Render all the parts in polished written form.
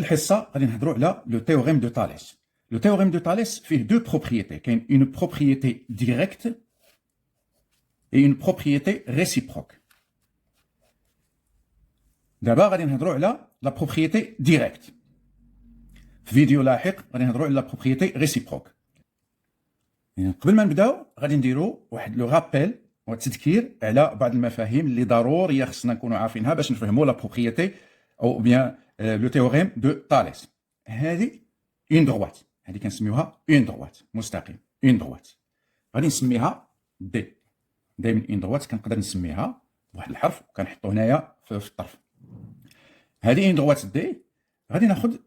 الحصه غادي نهضروا على لو تhéorème de Thalès. Le théorème de Thalès فيه deux propriétés. كاين une propriété directe et une propriété réciproque. دابا غادي نهضروا على لا propriété directe. في فيديو لاحق غادي نهضروا على لا propriété réciproque. قبل ما نبداو غادي نديروا واحد لو رابيل وتذكير على بعض المفاهيم اللي ضروريه خصنا نكونوا عارفينها باش نفهموا لا بروبريتي او بيان لو تيوريم دو تاليس. هذه اون دروات، هذه كنسميوها اون دروات مستقيم، اون دروات غادي نسميها دي. دايما اون دروات كنقدر نسميها بواحد الحرف وكنحطو هنايا في الطرف. هذه اون دروات دي غادي ناخذ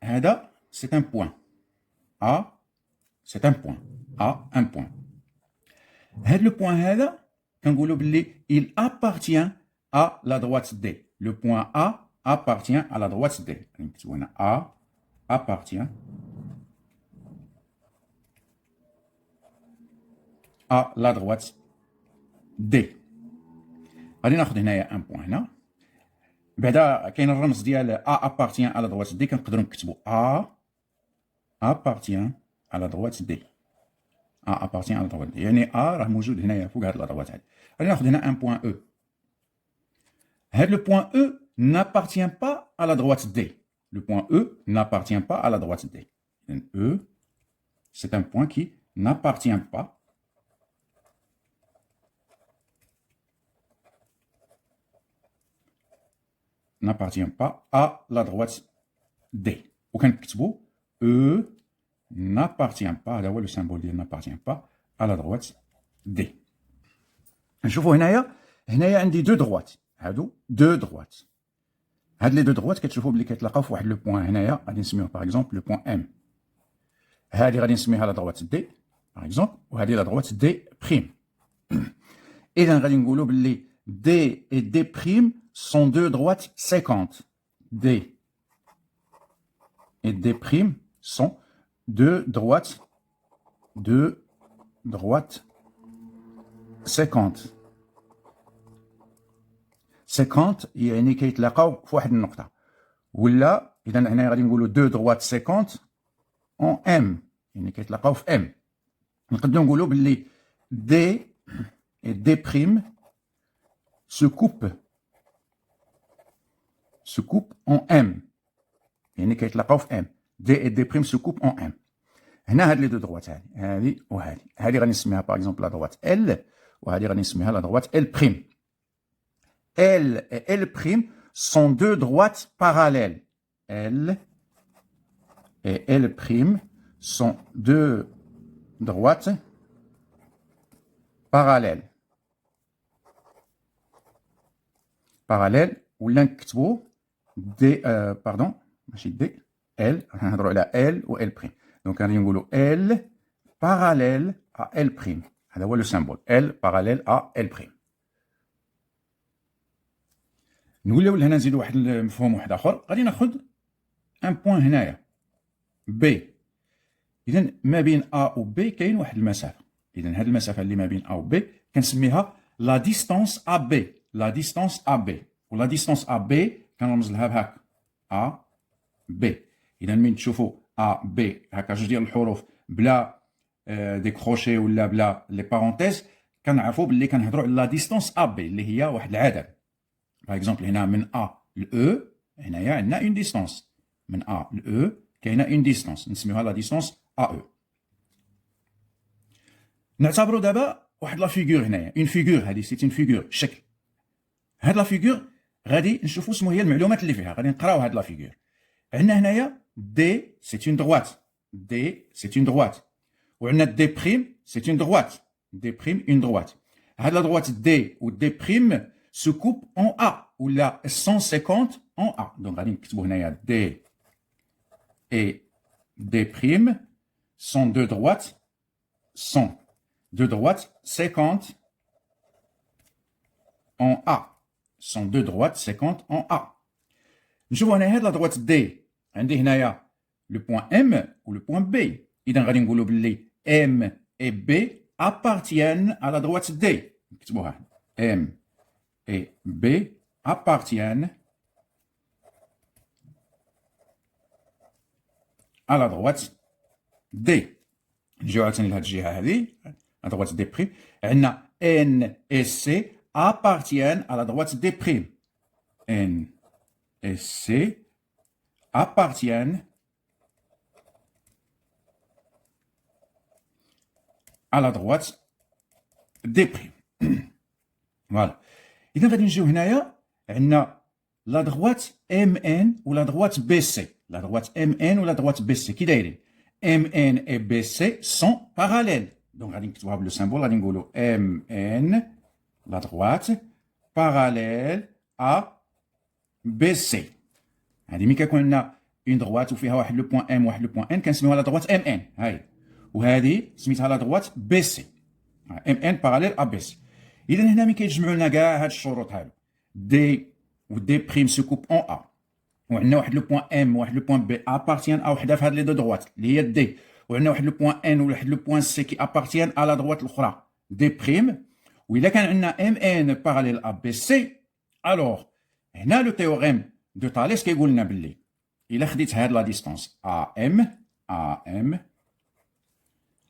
هذا سي ان بوين ا، سي ان بوين ا، ان بوين. هاد لو بوين هذا كنقولوا باللي il appartient à la droite D. Le point A appartient à la droite D. نكتبوا هنا A appartient à la droite D. غادي ناخذ هنايا ان بوين هنا. بعدا كاين الرمز ديال A appartient à la droite D كنقدروا نكتبوا A appartient à la droite D. A appartient à la droite D. يعني A راه موجود هنايا فوق هاد لا دروات هادي. غادي ناخذ هنا ان بوين E. هاد لو بوين E n'appartient pas à la droite D. Le point E n'appartient pas à la droite D. E, c'est un point qui n'appartient pas à la droite D. وكنكتبوا E n'appartient pas, هذا هو لو سامبول ديال n'appartient pas à la droite D. نشوفوا هنايا عندي دو دروات، هادو دو دروات. هاد لي دو دروات كتشوفوا بلي كيتلاقاو في واحد لو بوين هنايا غادي نسميوه باغ اكزومبل لو بوين ام. هادي غادي نسميها لا دروات دي باغ اكزومبل، وهادي لا دروات دي بريم. اذا غادي نقولوا باللي دي et دي بريم sont deux droites séquentes. D et D prime sont deux droites séquentes. séquentes يعني كيتلاقاو في واحد النقطة. ولا إذا هنا غادي نقولوا deux droites séquentes en M، يعني كيتلاقاو في M. نقدروا نقولوا باللي D et D prime se coupent en M، يعني كيتلاقاو في M. D et D prime se coupent en M. هنا هاد لي دو دروات هادي وهادي، هادي غادي نسميها باغ اكزومبل لا دروات L، وهادي غادي نسميها لا دروات L prime. L et L prime sont deux droites parallèles. L et L prime sont deux droites parallèles. Parallèles ولا نكتبوا دي باردون ماشي دي L، نهضروا على L و L prime. دونك غادي نقولوا L parallèle à L prime. هذا هو لو سامبول L parallèle à L prime. نوليو لهنا نزيدو واحد المفهوم واحد اخر. غادي ناخذ ان بوين هنايا B. اذا ما بين A و B كاين واحد المسافه. اذا هذه المسافه اللي ما بين A و B كنسميها لا ديستانس AB. لا ديستانس AB. ولا ديستانس AB كنرمز لها بهاك A B. اذا من تشوفوا A B هكا جوج ديال الحروف بلا دي كروشي ولا بلا لي بارونتيز كنعرفوا باللي كنهضروا على لا ديستانس AB اللي هي واحد العدد. باغ اكزومبل هنا من A ل E هنايا عندنا اون ديستانس. من A ل E كاينه اون ديستانس نسميوها لا ديستانس AE. نعتبروا دابا واحد لا فيغور هنايا، اون فيغور هذه سيت اون فيغور شكل. هاد لا فيغور غادي نشوفوا شنو هي المعلومات اللي فيها، غادي نقراو هاد لا فيغور. عندنا هنايا دي سيت اون دروات، دي سيت اون دروات، وعندنا دي بريم سيت اون دروات، دي بريم اون دروات. هاد لا دروات دي و دي بريم se coupe en A ou la 150 en A. Donc, غادي نكتبوا هنايا D et D prime sont deux droites 50 en A. sont deux droites 50 en A. نشوفوا هنا هاد لا دروات D عندي هنايا le point M ou le point B. إذا غادي نقولوا باللي M et B appartiennent à la droite D. نكتبوها M et B appartiennent à la droite D. نجيو عاوتاني لهاد الجهة هذه à droite D prime. عندنا N et C appartiennent à la droite D prime. N et C appartiennent à la droite D prime. Voilà. إذا غادي نجيو هنايا عندنا la droite MN ou la droite BC. La droite MN ou la droite BC كي دايرين؟ MN et BC sont parallèles. Donc غادي نكتبوها بلو symbole غادي نقولوا MN la droite parallèle à BC. هذه ملي كيكون عندنا اون droite وفيها واحد لو بوين M وواحد لو بوين N كنسميوها لا droite MN. هاي وهذه سميتها لا droite BC. MN parallèle à BC. إذا هنا ملي كيتجمعوا لنا كاع هاد الشروط هادو D و D prime se coupe en A وعندنا واحد لو بوين M وواحد لو بوين B appartiennent à وحده في هاد لي دو droite اللي هي D وعندنا واحد لو بوين N وواحد لو بوين C qui appartiennent à la droite الأخرى D prime. وإلا كان عندنا MN parallèle à BC alors هنا لو تhéorème de Thalès كيقول لنا باللي إلا خديت هاد لا ديستونس AM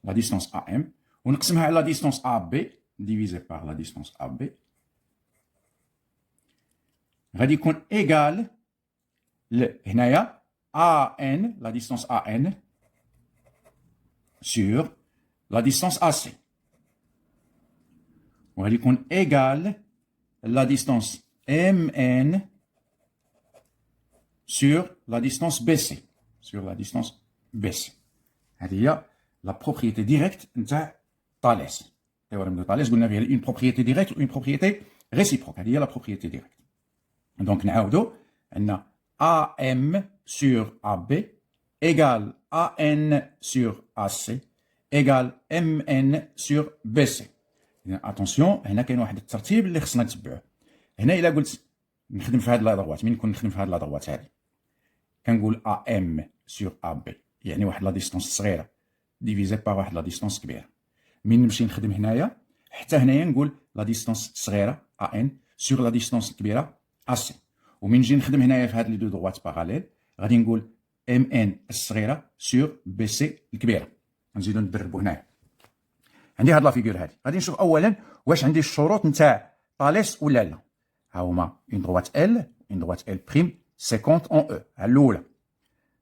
la distance AM ونقسمها على لا ديستونس AB divisé par la distance AB غادي يكون égal هنايا AN la distance AN sur la distance AC وغادي يكون égal la distance MN sur la distance BC هذه هي la propriété directe نتاع Thalès. Théorème de Thalès قلنا فيه une propriété directe ou une propriété réciproque. هذه هي la propriété directe. Donc نعاودو عندنا AM sur AB égale AN sur AC égale MN sur BC. attention هنا كاين واحد الترتيب اللي خصنا نتبعوه. هنا الا قلت نخدم في هاد لا دروات من نكون نخدم في هاد لا دروات هذه كنقول AM sur AB يعني واحد لا ديستونس صغيره ديفيزي بار واحد لا ديستونس كبيره. من نمشي نخدم هنايا حتى هنايا نقول لا ديستونس صغيره AN sur لا ديستونس كبيره AC. ومن نجي نخدم هنايا في هاد لي دو دروات باراليل غادي نقول MN الصغيره sur BC الكبيره. نزيدو ندربو هنايا. عندي هاد لا فيغور هادي غادي نشوف اولا واش عندي الشروط نتاع طاليس ولا لا. ها هما اون دروات اون دروات بريم 50 اون او ها الاولى.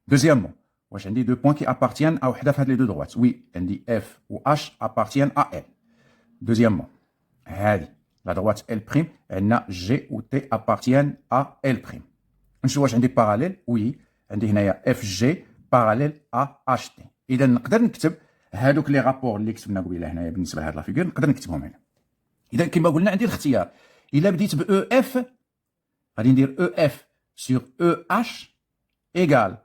دوزيامون واش عندي دو بوين كي ابارتيان ا وحده في هاد لي دو دروات. وي عندي اف و اش ابارتيان ا ال. دوزيامون هادي لا دروات بريم عندنا جي و تي ابارتيان ا ال بريم. نشوف واش عندي باراليل. وي عندي هنايا اف جي باراليل ا اش تي. اذا نقدر نكتب هادوك لي رابور اللي كتبنا قبيله هنايا بالنسبه لهاد لا فيغور نقدر نكتبهم هنا. اذا كما قلنا عندي الاختيار. الا بديت ب او اف غادي ندير او اف سور او اش ايغال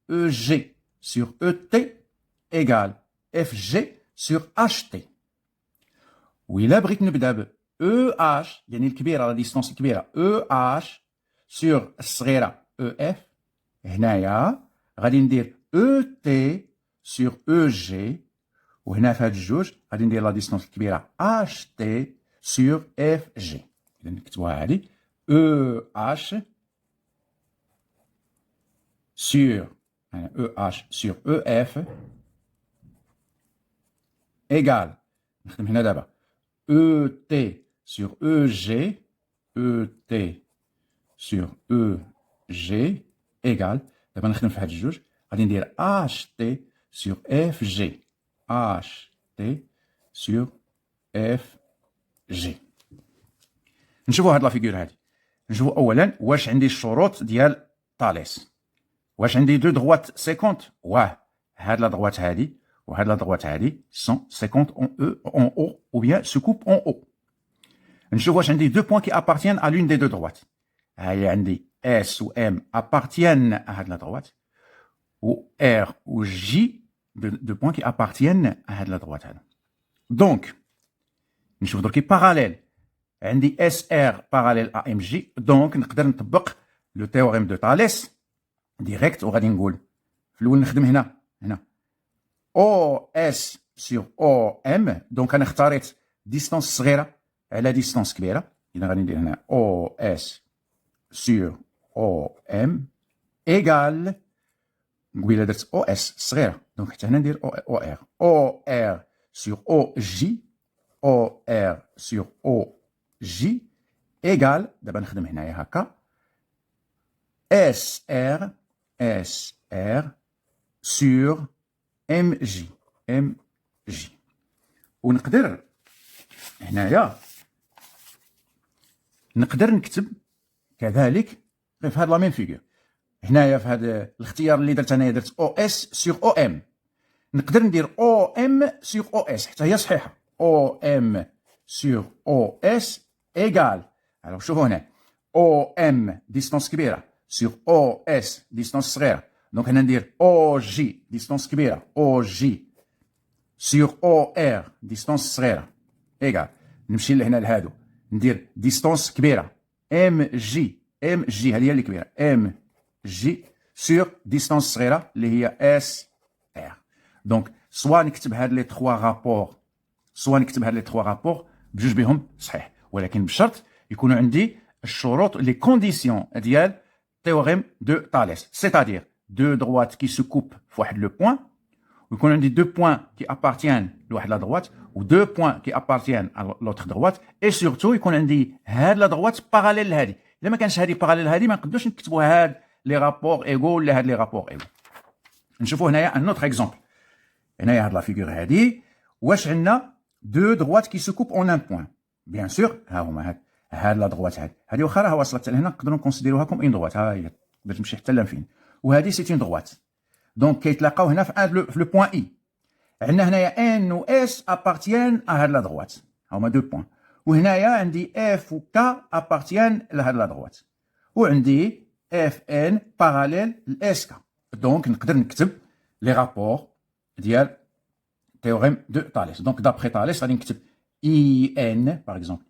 او جي سور او تي ايغال اف جي سور اش تي. وإلا بغيت نبدا ب او اش يعني الكبيره لا ديستونس الكبيره او اش سور الصغيره او اف هنايا غادي ندير او تي سور او جي. وهنا في هاد الجوج غادي ندير لا ديستونس الكبيره اش تي سور اف جي. اذا نكتبوها هادي او اش سور او اش سور او اف ايغال نخدم هنا دابا او تي سور او جي او تي سور او جي ايغال. دابا نخدم في هاد الجوج غادي ندير اش تي سور اف جي اش تي سور اف جي. نشوفوا هاد لا فيغور هادي. نشوفوا اولا واش عندي الشروط ديال طاليس. واش عندي دو دروات 50 واه هاد لا دروات هادي وهاد لا دروات هادي 150 اون او ou bien se coupe en haut. نشوف واش عندي دو بوين كي appartiennent à l'une des deux droites. هاهي عندي S و M appartiennent à هاد لا دروات و R و J دو بوين كي appartiennent à هاد لا دروات هذا. دونك نشوف دركي باراليل عندي اس ار باراليل ا ام جي. دونك نقدر نطبق لو تيوريم دو طاليس ديريكت وغادي نقول في الاول نخدم هنا او اس سور او ام. دونك انا اختاريت ديستونس صغيره على ديستونس كبيره. اذا غادي ندير هنا او اس سور او ام ايغال قبيله درت او اس صغيره دونك حتى هنا ندير او ار سور او جي او ار سور او جي ايغال دابا نخدم هنايا هكا اس ار سور ام جي ونقدر هنايا نقدر نكتب كذلك غير في هاد لا ميم فيغور. هنايا في هذا الاختيار اللي درت انايا درت او اس سور او ام، نقدر ندير او ام سور او اس حتى هي صحيحه. او ام سور او اس ايغال، الوغ شوفوا هنا او ام ديستونس كبيره سور او اس ديستونس صغيره، دونك هنا ندير او جي ديستونس كبيره او جي سور او ار ديستونس صغيره ايغال. نمشي لهنا لهادو ندير ديستونس كبيره ام جي هذه هي اللي كبيره ام جي سور ديستونس صغيره اللي هي اس ار. دونك سوا نكتب هاد لي 3 رابور بجوج بهم صحيح، ولكن بشرط يكونوا عندي الشروط لي كونديسيون ديال تhéorème دو تاليس، سيتادير دو دروات كي سو كوب في واحد لو بوين، ويكون عندي دو بوين كي ابارتيان لواحد لا دروات و دو بوين كي ابارتيان ا لوتر دروات، اي سورتو يكون عندي هاد لا دروات باراليل لهادي. الا ما كانش هادي باراليل لهادي ما نقدروش نكتبوا هاد لي رابور ايغو ولا هاد لي رابور ايغو. نشوفوا هنايا ان اوتر اكزومبل. هنايا هاد لا فيغور هادي واش عندنا دو دروات كي سو كوب اون ان بوين. بيان سور ها هما هاد لا دروات هادي واخا راها واصله لهنا نقدروا نكونسيديروها كوم اون دروات، ها هي باش تمشي حتى لانفين، وهادي سيت اون دروات. دونك كيتلاقاو هنا في لو بوين اي. عندنا هنايا ان و اس ابارتيان ا هاد لا دروات، هما دو بوين، وهنايا عندي اف و كا ابارتيان لهاد لا دروات، وعندي اف ان باراليل لاس كا. دونك نقدر نكتب لي رابور ديال théorème de Thalès. Donc d'après Thalès غادي نكتب ان par exemple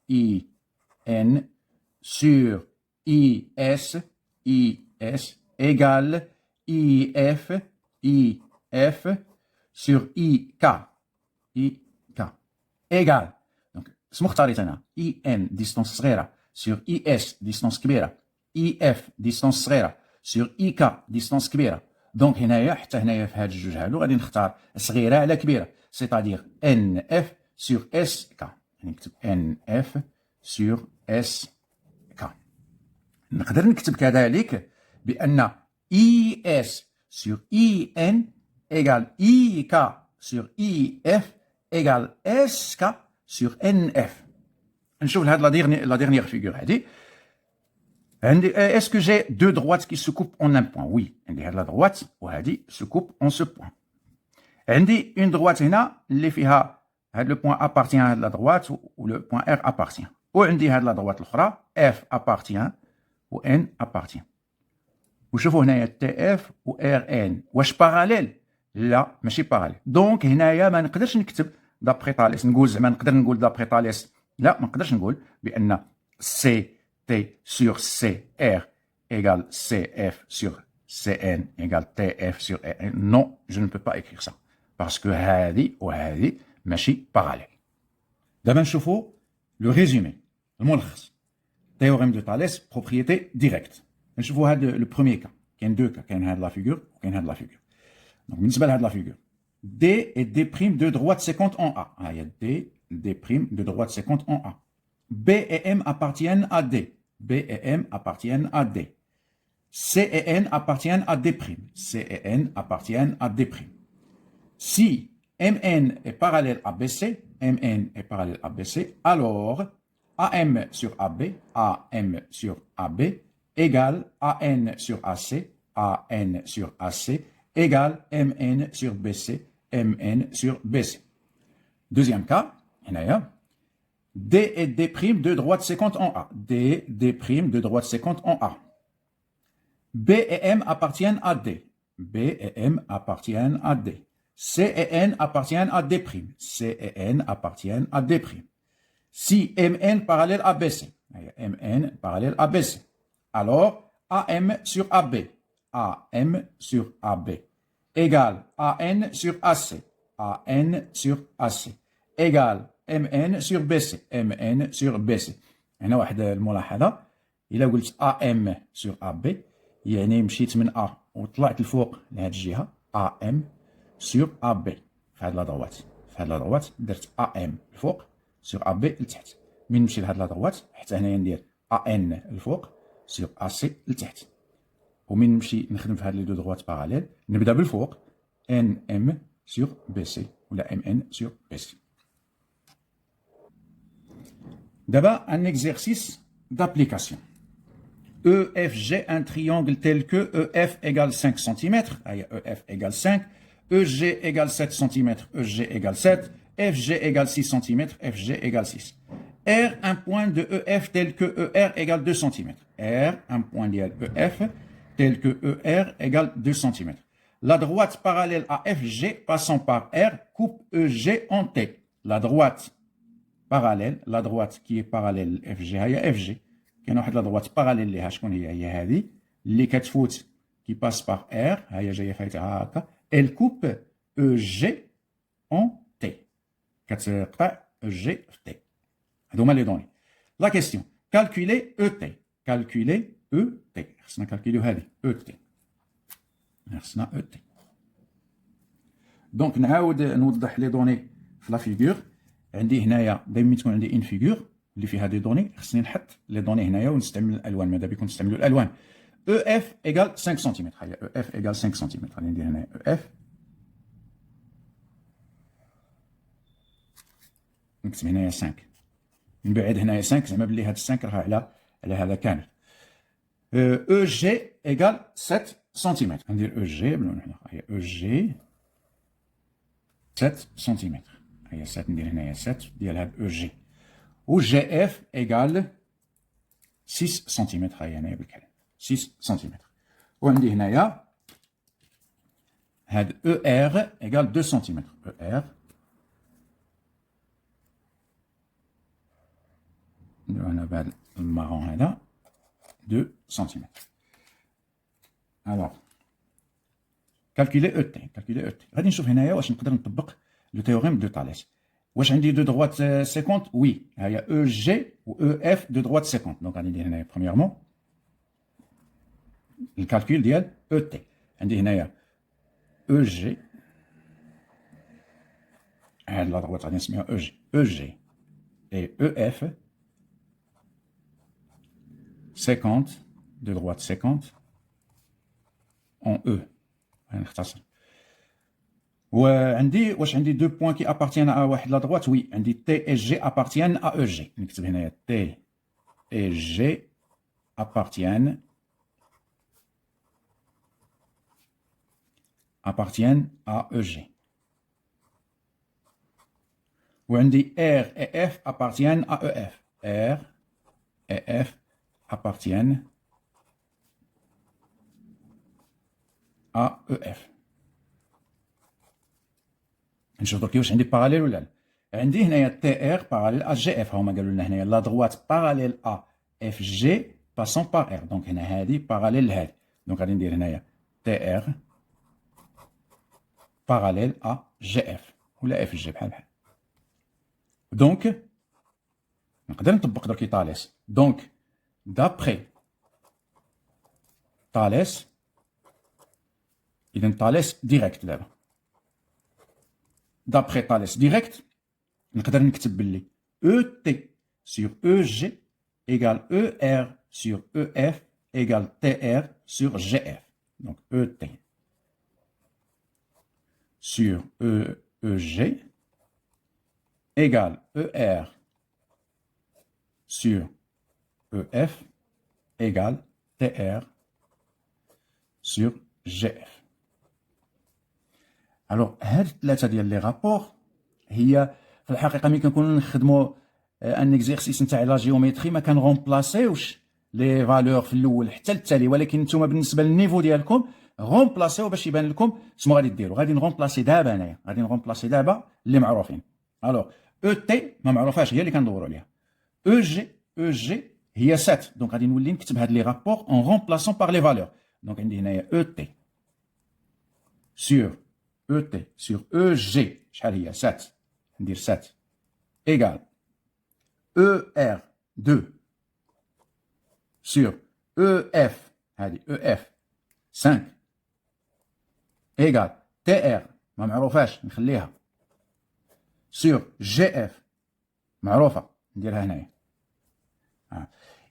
ان sur is égale if sur ik égale. Donc اسمو اختاريت انا ان ديستونس صغيره sur is ديستونس كبيره if ديستونس صغيره sur ik ديستونس كبيره. دونك هنايا حتى هنايا في هاد الجوج هادو غادي نختار صغيره على كبيره، سيتادير ان اف سور اس كا. يعني نكتب ان اف سور اس كا. نقدر نكتب كذلك بان اي اس سور اي ان ايغال اي كا سور اي اف ايغال اس كا سور ان اف. نشوف هاد لا ديرنيير فيغور هادي. Est-ce que j'ai deux droites qui se coupent en un point? Oui. عندي هاد لا droite وهادي se coupe en ce point. عندي une droite هنا اللي فيها هاد لو بوين appartient à la droite و le point R appartient. وعندي هاد لا droite الأخرى F appartient و N appartient. وشوفوا هنايا TF و RN واش باراليل؟ لا ماشي باراليل. دونك هنايا ما نقدرش نكتب دابخي طاليس، نقول زعما نقدر نقول دابخي طاليس، لا ما نقدرش نقول بأن سي T sur CR égale CF sur CN égale TF sur RN. Non, je ne peux pas écrire ça. Parce que هذه وهذه ماشي parallèle. دابا نشوفوا لو ريزومي الملخص. théorème de Thalès propriété directe. نشوفوا هذا لو بروميير كا، كاين دو كا، كاين هاد لا فيغور وكاين هاد لا فيغور. دونك بالنسبه لهاد لا فيغور D et D' de droite séquente en A. Ah, il y a D' de droite séquente en A. B et M appartiennent à D. B et M appartiennent à D. C et N appartiennent à D'. C et N appartiennent à D'. Si MN est parallèle à BC, MN est parallèle à BC, alors AM sur AB, AM sur AB égale AN sur AC, AN sur AC égale MN sur BC, MN sur BC. Deuxième cas, D et D' de droite séquente en A. D, D' de droite séquente en A. B et M appartiennent à D. B et M appartiennent à D. C et N appartiennent à D'. C et N appartiennent à D'. Si MN parallèle à BC, MN parallèle à BC, alors AM sur AB, AM sur AB égale AN sur AC, AN sur AC égale MN sur BC, MN sur BC. هنا واحد الملاحظة، إلا قلت AM sur AB يعني مشيت من A وطلعت الفوق لهاد الجهة AM sur AB في هاد لا دروات. في هاد لا دروات درت AM الفوق sur AB لتحت. من نمشي لهاد لا دروات حتى هنايا ندير AN الفوق sur AC لتحت. ومن نمشي نخدم في هاد لي دو دروات باراليل نبدا بالفوق NM sur BC ولا MN sur BC. D'abord, un exercice d'application. EFG, un triangle tel que EF égale 5 cm, EF égale 5, EG égale 7 cm, EG égale 7, FG égale 6 cm, FG égale 6. R, un point de EF tel que ER égale 2 cm. R, un point de EF tel que ER égale 2 cm. La droite parallèle à FG passant par R coupe EG en T. La droite parallèle, la droite qui est parallèle FG هي FG. كاين واحد لا droite parallèle ليها شكون هي هذه اللي كتفوت qui passe par R هي جايه فايتها هكا. Elle coupe EG en T. كتقطع EG في T. هادو هما لي دوني. La question. Calculer ET. Calculer ET. خصنا كالكوليو هذه ET. خصنا ET. دونك نعاود نوضح لي دوني في لا فيغور. عندي هنايا دائما تكون عندي ان فيغور اللي فيها دي دوني خصني نحط لي دوني هنايا ونستعمل الالوان. ماذا بكم تستعملوا الالوان. او اف ايكال 5 سنتيمتر. هيا او اف ايكال 5 سنتيمتر. غادي ندير هنايا او اف نكتب هنايا 5 نبعد هنايا 5 زعما بلي هاد 5 راه على هذا كامل. او جي ايكال 7 سنتيمتر. ندير او جي بلون هنا. هيا او جي 7 سنتيمتر. هيا 7 ندير هنايا 7 ديال هاد او جي. و جي اف ايكال 6 سنتيمتر. هيا هنايا بالكلام 6 سنتيمتر. وعندي هنايا هاد او ار ايكال 2 سنتيمتر. او ار نديرو هنا بهاد المارون هذا 2 سنتيمتر. الوغ كالكولي او تي. كالكولي او تي. غادي نشوف هنايا واش نقدر نطبق لو تيوريم دو تاليس. واش عندي دو دروات 50؟ وي. هيا او جي و او اف دو دروات 50. دونك غادي ندير هنايا برومييرمون الكالكول ديال او تي. عندي هنايا او جي هاد لا دروات غادي نسميها او جي. او جي اي او اف 50 دو دروات 50 en E. نختصر. وعندي واش عندي دو بوين كي ابارتيان ا واحد لا دروات؟ وي. عندي تي اي جي ابارتيان ا او جي. نكتب هنايا تي اي جي ابارتيان ا او جي. وعندي ار اي اف ابارتيان ا او اف. ار اي اف ابارتيان ا او اف. نشوف درك واش عندي باراليل ولا لا. عندي هنايا تي ار باراليل ا جي اف. هما قالوا لنا هنايا لا دروات باراليل ا اف جي باسون بار ار. دونك هنا هادي باراليل لهادي. دونك غادي ندير هنايا تي ار باراليل ا جي اف ولا اف جي بحال بحال. دونك نقدر نطبق درك طاليس. دونك دابخي طاليس إذا طاليس ديريكت. دابا دابخي طاليس ديريكت نقدر نكتب باللي او تي sur او جي égal او ار sur او اف égal تي ار sur جي اف. دونك او تي sur او جي égal او ار sur او اف égal تي ار sur جي اف. الوغ هاد الثلاثه ديال لي رابور هي في الحقيقه ملي كنكونوا نخدموا ان اكزيرسيس نتاع لا جيومتري ما كنغومبلاسيوش لي فالور في الاول حتى التالي. ولكن نتوما بالنسبه للنيفو ديالكم غومبلاسيو باش يبان لكم شنو غادي ديروا. غادي نغومبلاسي دابا انايا. غادي نغومبلاسي دابا اللي معروفين. الوغ او تي ما معروفاش هي اللي كندوروا عليها. او جي هي 7. دونك غادي نولي نكتب هاد لي رابور اون غومبلاسون بار لي فالور. دونك عندي هنايا او تي sur او تي sur او جي شحال هي 7. ندير 7 égal او ار 2 sur او اف. هذه او اف 5 ايكال تي ار ما معروفاش نخليها سور جي اف معروفه نديرها هنايا.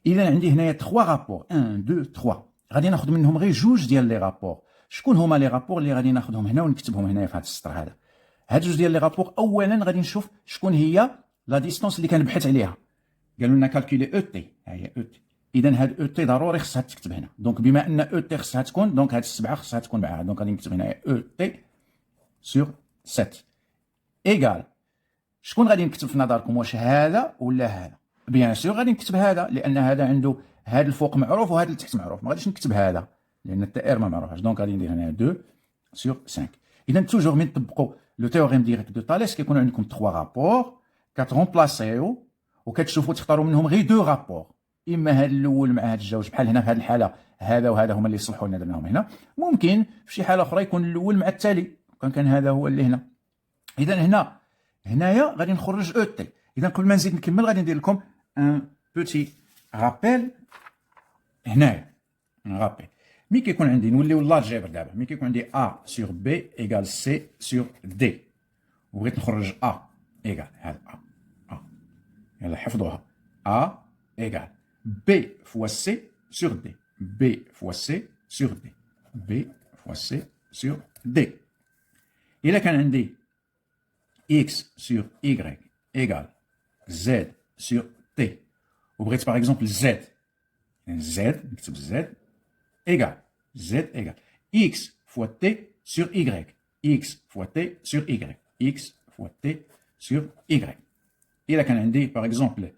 اذا عندي هنايا 3 رابور 1 2 3 غادي ناخذ منهم غير جوج ديال لي رابور. شكون هما لي رابور اللي غادي ناخذهم هنا ونكتبهم هنايا في هذا السطر هذا؟ هاد جوج ديال لي رابور اولا غادي نشوف شكون هي لا ديستونس اللي كنبحث عليها. قالوا لنا كالكولي او تي، ها هي او تي. اذا هاد او تي ضروري خصها تكتب هنا. دونك بما ان او تي خصها تكون، دونك هاد السبعه خصها تكون معاها. دونك غادي نكتب هنايا او تي سور 7 ايكال شكون غادي نكتب في نظركم؟ واش هذا ولا هذا؟ بيان سور غادي نكتب هذا، لان هذا عنده هذا الفوق معروف وهذا التحت معروف. ما غاديش نكتب هذا لان التي ار ما معروفاش. دونك غادي ندير هنا 2 سور 5. اذا توجور من تطبقوا لو تيوريم ديريكت دو تاليس كيكون عندكم 3 رابور كترومبلاسيو وكتشوفوا تختاروا منهم غير 2 رابور، اما هذا الاول مع هذا الجوج. بحال هنا في هذه الحاله هذا وهذا هما اللي يصلحوا لنا درناهم هنا. ممكن في شي حاله اخرى يكون الاول مع التالي، كان هذا هو اللي هنا. اذا هنايا غادي نخرج او تي. اذا قبل ما نزيد نكمل غادي ندير لكم ان بوتي رابيل هنايا. رابيل مي كيكون عندي نوليو لالجبر دابا. مي كيكون عندي ا سور بي ايكال سي سور دي، وبغيت نخرج ا ايكال هذا ا يلا حفظوها. ا ايكال بي فوا سي سور دي، بي فوا سي سور دي، بي فوا سي سور دي. الا كان عندي x sur y égale z sur t وبغيت باغ اكزومبل z نكتب z égale x fois t sur y, x fois t sur y, x fois t sur y. إلا كان عندي باغ اكزومبل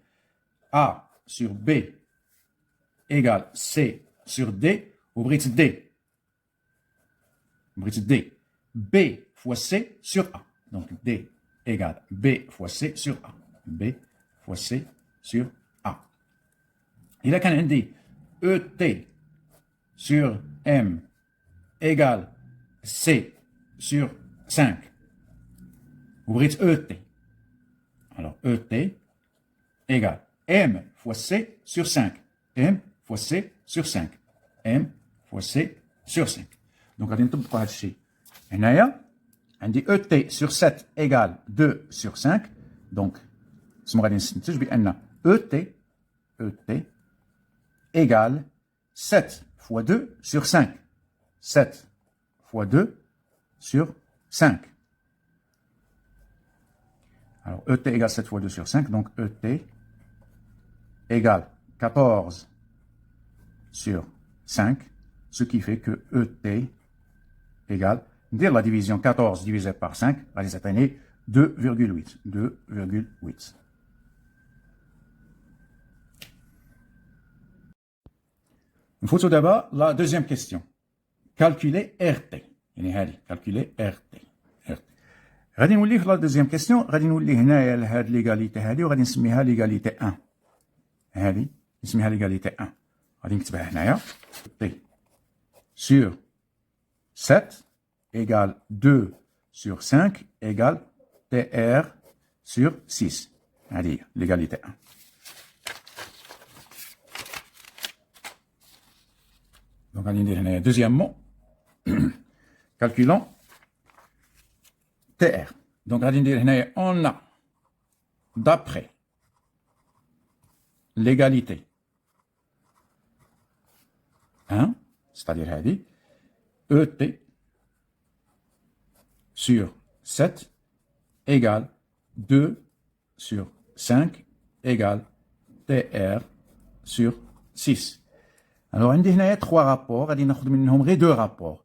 a sur b égale c sur d وبغيت d b fois c sur a. Donc d égale b fois c sur a, b fois c sur a. إلا كان عندي et sur m égale c sur 5 وبغيت et. Alors et égale m fois c sur 5, m fois c sur 5, m fois c sur 5. Donc غادي نطبقوا هذا الشيء هنايا. عندي et sur 7 égale 2 sur 5. Donc اسمو غادي نستنتج بان et égale 7 fois 2 sur 5, 7 fois 2 sur 5. Alors et égale 7 fois 2 sur 5, donc et égale 14 sur 5, ce qui fait que et égale, dire la division 14 divisé par 5, غادي تعطيني 2,8. 2,8. نفوتوا دابا لا دوزيام كيستيون. كالكولي ار تي، يعني هذه كالكولي ار تي. غادي نولي في لا دوزيام كيستيون، غادي نولي هنايا لهاد ليغاليتي هذه وغادي نسميها ليغاليتي 1. هذه نسميها ليغاليتي 1. غادي نكتبها هنايا تي سور 7 égale 2 sur 5 égale TR sur 6. هذه l'égalité 1. Donc غادي ندير هنايا deuxièmement calculons TR. Donc غادي ندير هنايا on a d'après l'égalité 1, c'est-à-dire هذه ET sur 7 égale 2 sur 5 égale TR sur 6. Alors عندي هنايا 3 رابور غادي ناخذ منهم غير 2 رابور.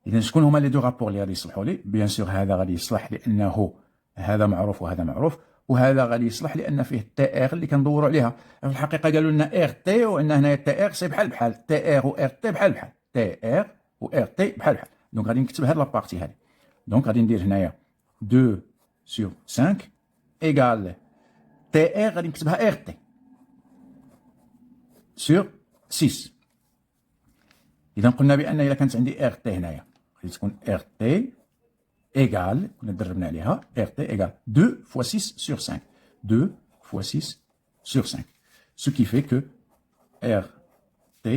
اذا شكون هما لي 2 رابور اللي غادي يصلحوا لي؟ بيان سور هذا غادي يصلح لانه هذا معروف وهذا معروف، وهذا غادي يصلح لان فيه تي ار اللي كندوروا عليها. في الحقيقه قالوا لنا ار تي وان هنايا تي ار سي بحال تي ار و ار تي بحال تي ار و ار تي بحال دونك غادي نكتب هاد لابارتي هادي. دونك غادي ندير هنايا 2 sur 5 égale تي ار غادي نكتبها ار تي sur 6. اذا قلنا بان اذا كانت عندي ار تي هنايا غادي تكون ار تي égale كنا دربنا عليها ار تي égale 2 fois 6 sur 5, 2 fois 6 sur 5, ce qui fait que rt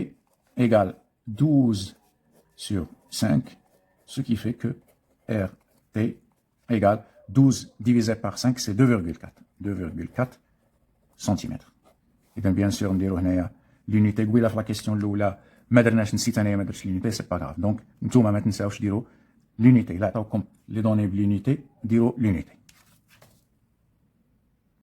égale 12 sur 5, ce qui fait que RT égale 12 divisé par 5, c'est 2,4. 2,4 cm. Et bien sûr, نديرو هنايا l'unité. قبيله في la question الاولى ما درناش نسيت انايا ما درتش l'unité, c'est pas grave. Donc نتوما ما تنساوش ديروا l'unité. لا عطاوكم لي دوني بلونيتي ديروا l'unité.